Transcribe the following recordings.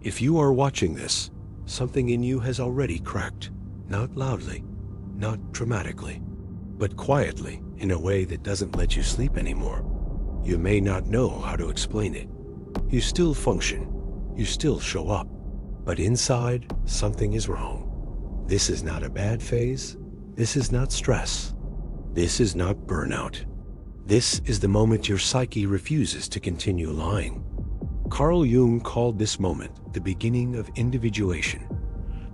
If you are watching this, something in you has already cracked, not loudly, not dramatically, but quietly in a way that doesn't let you sleep anymore. You may not know how to explain it. You still function, you still show up, but inside something is wrong. This is not a bad phase. This is not stress. This is not burnout. This is the moment your psyche refuses to continue lying. Carl Jung called this moment the beginning of individuation,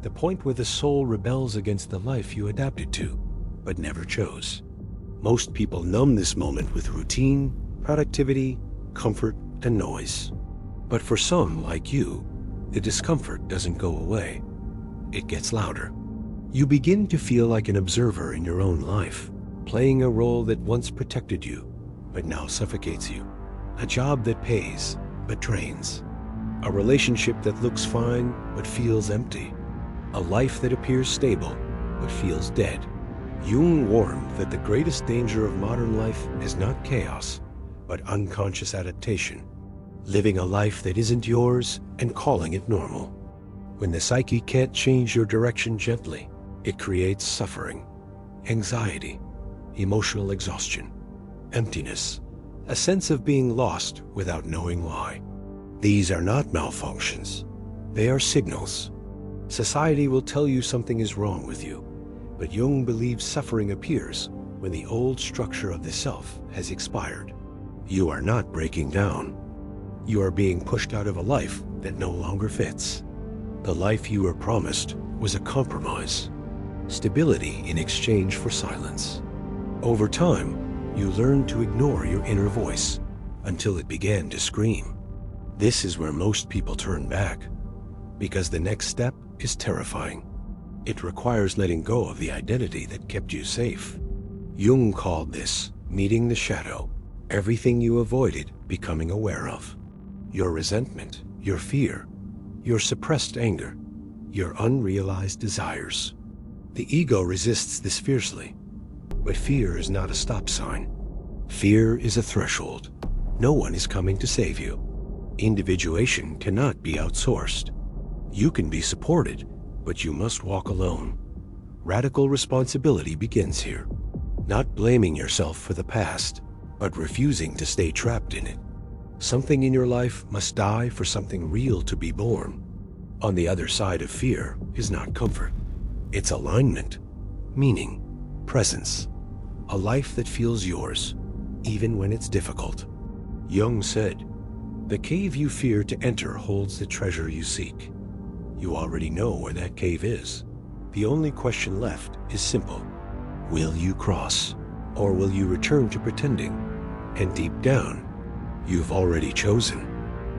the point where the soul rebels against the life you adapted to, but never chose. Most people numb this moment with routine, productivity, comfort, and noise. But for some, like you, the discomfort doesn't go away. It gets louder. You begin to feel like an observer in your own life, playing a role that once protected you, but now suffocates you. A job that pays, but drains. A relationship that looks fine, but feels empty. A life that appears stable, but feels dead. Jung warned that the greatest danger of modern life is not chaos, but unconscious adaptation. Living a life that isn't yours and calling it normal. When the psyche can't change your direction gently, it creates suffering, anxiety, emotional exhaustion, emptiness, a sense of being lost without knowing why. These are not malfunctions. They are signals. Society will tell you something is wrong with you, but Jung believes suffering appears when the old structure of the self has expired. You are not breaking down. You are being pushed out of a life that no longer fits. The life you were promised was a compromise, stability in exchange for silence. Over time, you learned to ignore your inner voice until it began to scream. This is where most people turn back, because the next step is terrifying. It requires letting go of the identity that kept you safe. Jung called this meeting the shadow, everything you avoided becoming aware of. Your resentment, your fear, your suppressed anger, your unrealized desires. The ego resists this fiercely, but fear is not a stop sign. Fear is a threshold. No one is coming to save you. Individuation cannot be outsourced. You can be supported, but you must walk alone. Radical responsibility begins here. Not blaming yourself for the past, but refusing to stay trapped in it. Something in your life must die for something real to be born. On the other side of fear is not comfort. It's alignment, meaning, presence. A life that feels yours, even when it's difficult. Jung said, "The cave you fear to enter holds the treasure you seek." You already know where that cave is. The only question left is simple. Will you cross, or will you return to pretending? And deep down, you've already chosen.